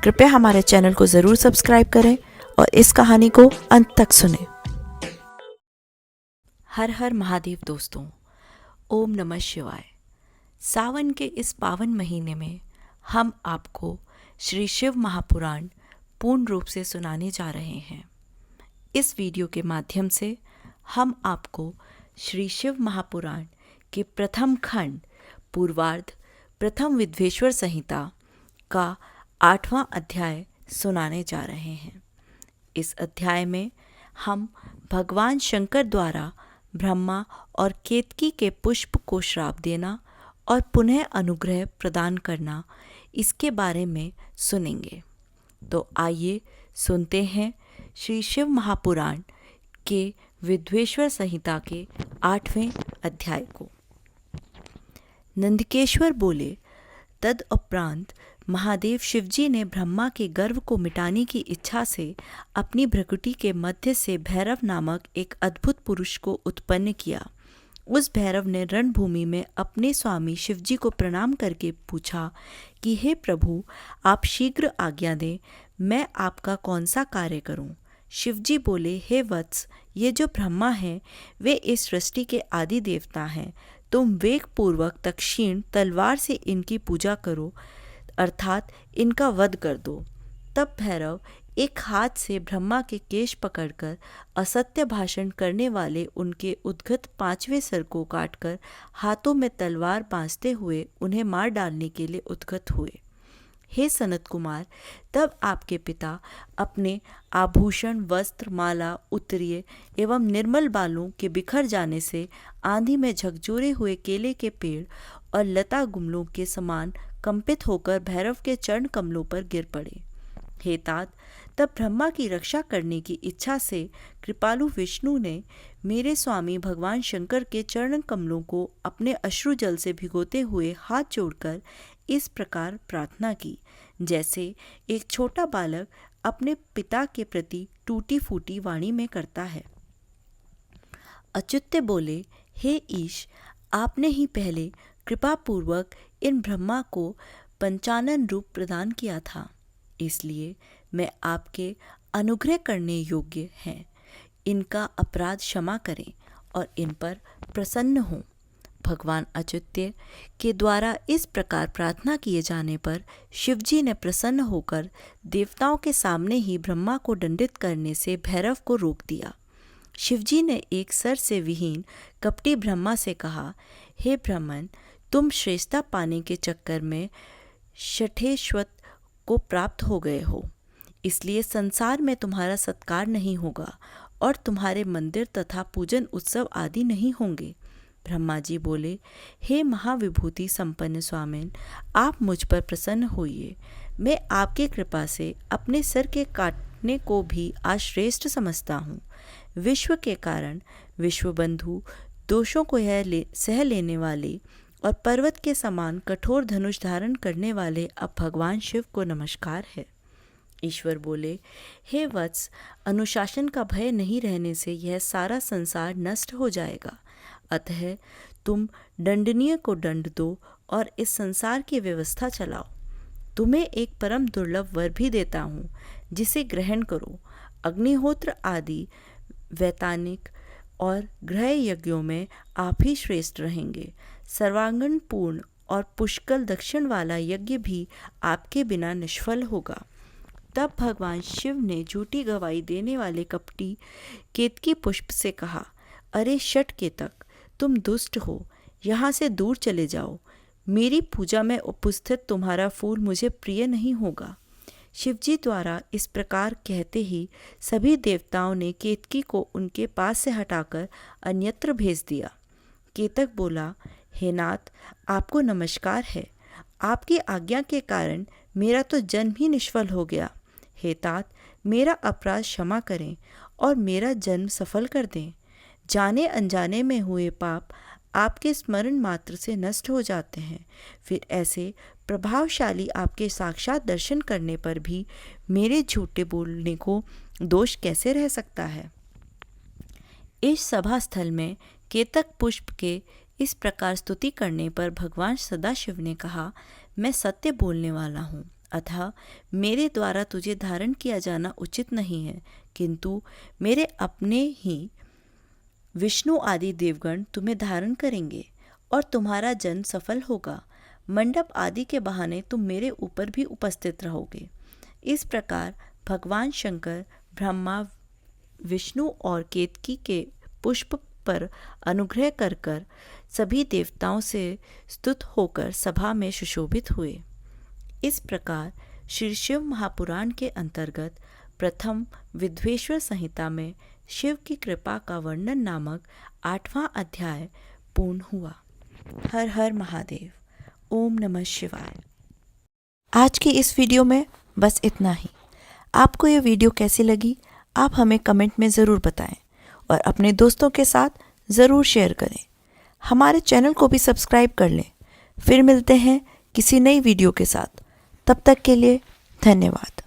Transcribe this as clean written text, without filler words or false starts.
कृपया हमारे चैनल को ज़रूर सब्सक्राइब करें और इस कहानी को अंत तक सुनें। हर हर महादेव दोस्तों, ओम नमः शिवाय। सावन के इस पावन महीने में हम आपको श्री शिव महापुराण पूर्ण रूप से सुनाने जा रहे हैं। इस वीडियो के माध्यम से हम आपको श्री शिव महापुराण के प्रथम खंड पूर्वार्ध प्रथम विद्वेश्वर संहिता का 8वां अध्याय सुनाने जा रहे हैं। इस अध्याय में हम भगवान शंकर द्वारा ब्रह्मा और केतकी के पुष्प को श्राप देना और पुनः अनुग्रह प्रदान करना, इसके बारे में सुनेंगे। तो आइए सुनते हैं श्री शिव महापुराण के विद्वेश्वर संहिता के 8वें अध्याय को। नंदकेश्वर बोले, तद उपरांत महादेव शिवजी ने ब्रह्मा के गर्व को मिटाने की इच्छा से अपनी भ्रकुटी के मध्य से भैरव नामक एक अद्भुत पुरुष को उत्पन्न किया। उस भैरव ने रणभूमि में अपने स्वामी शिवजी को प्रणाम करके पूछा कि हे प्रभु, आप शीघ्र आज्ञा दें, मैं आपका कौन सा कार्य करूं? शिवजी बोले, हे वत्स, ये जो ब्रह्मा हैं वे इस सृष्टि के आदि देवता हैं। तुम वेग पूर्वक तक्षीण तलवार से इनकी पूजा करो, अर्थात इनका वध कर दो। तब भैरव एक हाथ से ब्रह्मा के केश पकड़कर असत्य भाषण करने वाले उनके उद्गत 5वें सिर को काटकर हाथों में तलवार बांधते हुए उन्हें मार डालने के लिए उद्गत हुए। हे सनत कुमार, तब आपके पिता अपने आभूषण, वस्त्र, माला, उत्तरीय एवं निर्मल बालों के बिखर जाने से आंधी में झकझोरे हुए केले के पेड़ और लता गुमलों के समान कंपित होकर भैरव के चरण कमलों पर गिर पड़े। हे तात, तब ब्रह्मा की रक्षा करने की इच्छा से कृपालु विष्णु ने मेरे स्वामी भगवान शंकर के चरण कमलों को अपने अश्रु जल से भिगोते हुए हाथ जोड़कर इस प्रकार प्रार्थना की, जैसे एक छोटा बालक अपने पिता के प्रति टूटी फूटी वाणी में करता है। अच्युत्य बोले, हे ईश, आपने ही पहले कृपापूर्वक इन ब्रह्मा को पंचानन रूप प्रदान किया था, इसलिए मैं आपके अनुग्रह करने योग्य हैं। इनका अपराध क्षमा करें और इन पर प्रसन्न हों। भगवान अच्युत्य के द्वारा इस प्रकार प्रार्थना किए जाने पर शिवजी ने प्रसन्न होकर देवताओं के सामने ही ब्रह्मा को दंडित करने से भैरव को रोक दिया। शिवजी ने एक सर से विहीन कपटी ब्रह्मा से कहा, हे ब्राह्मण, तुम श्रेष्ठता पाने के चक्कर में शठेश्वत को प्राप्त हो गए हो, इसलिए संसार में तुम्हारा सत्कार नहीं होगा और तुम्हारे मंदिर तथा पूजन उत्सव आदि नहीं होंगे। ब्रह्मा जी बोले, हे महाविभूति संपन्न स्वामिन, आप मुझ पर प्रसन्न होइए। मैं आपकी कृपा से अपने सिर के काटने को भी आज श्रेष्ठ समझता हूँ। विश्व के कारण विश्वबंधु, दोषों को सह लेने वाले और पर्वत के समान कठोर धनुष धारण करने वाले अब भगवान शिव को नमस्कार है। ईश्वर बोले, हे वत्स, अनुशासन का भय नहीं रहने से यह सारा संसार नष्ट हो जाएगा। अतः तुम दंडनीय को दंड दो और इस संसार की व्यवस्था चलाओ। तुम्हें एक परम दुर्लभ वर भी देता हूँ, जिसे ग्रहण करो। अग्निहोत्र आदि वैतानिक और गृह यज्ञों में आप ही श्रेष्ठ रहेंगे। सर्वांगण पूर्ण और पुष्कल दक्षिण वाला यज्ञ भी आपके बिना निष्फल होगा। तब भगवान शिव ने झूठी गवाही देने वाले कपटी केतकी पुष्प से कहा, अरे षट केतक, तुम दुष्ट हो, यहाँ से दूर चले जाओ। मेरी पूजा में उपस्थित तुम्हारा फूल मुझे प्रिय नहीं होगा। शिवजी द्वारा इस प्रकार कहते ही सभी देवताओं ने केतकी को उनके पास से हटाकर अन्यत्र भेज दिया। केतक बोला, हे नाथ, आपको नमस्कार है। आपकी आज्ञा के कारण मेरा तो जन्म ही निष्फल हो गया। हे तात, मेरा अपराध क्षमा करें और मेरा जन्म सफल कर दें। जाने अनजाने में हुए पाप आपके स्मरण मात्र से नष्ट हो जाते हैं। फिर ऐसे प्रभावशाली आपके साक्षात दर्शन करने पर भी मेरे झूठे बोलने को दोष कैसे रह सकता है। इस सभा स्थल में केतक पुष्प के इस प्रकार स्तुति करने पर भगवान सदाशिव ने कहा, मैं सत्य बोलने वाला हूँ। अतः मेरे द्वारा तुझे धारण किया जाना उचित नहीं है, किंतु मेरे अपने ही विष्णु आदि देवगण तुम्हें धारण करेंगे और तुम्हारा जन्म सफल होगा। मंडप आदि के बहाने तुम मेरे ऊपर भी उपस्थित रहोगे। इस प्रकार भगवान शंकर ब्रह्मा, विष्णु और केतकी के पुष्प पर अनुग्रह कर सभी देवताओं से स्तुत होकर सभा में सुशोभित हुए। इस प्रकार श्री शिव महापुराण के अंतर्गत प्रथम विद्वेश्वर संहिता में शिव की कृपा का वर्णन नामक 8वां अध्याय पूर्ण हुआ। हर हर महादेव। ओम नमः शिवाय। आज की इस वीडियो में बस इतना ही। आपको ये वीडियो कैसी लगी आप हमें कमेंट में ज़रूर बताएं और अपने दोस्तों के साथ ज़रूर शेयर करें। हमारे चैनल को भी सब्सक्राइब कर लें। फिर मिलते हैं किसी नई वीडियो के साथ। तब तक के लिए धन्यवाद।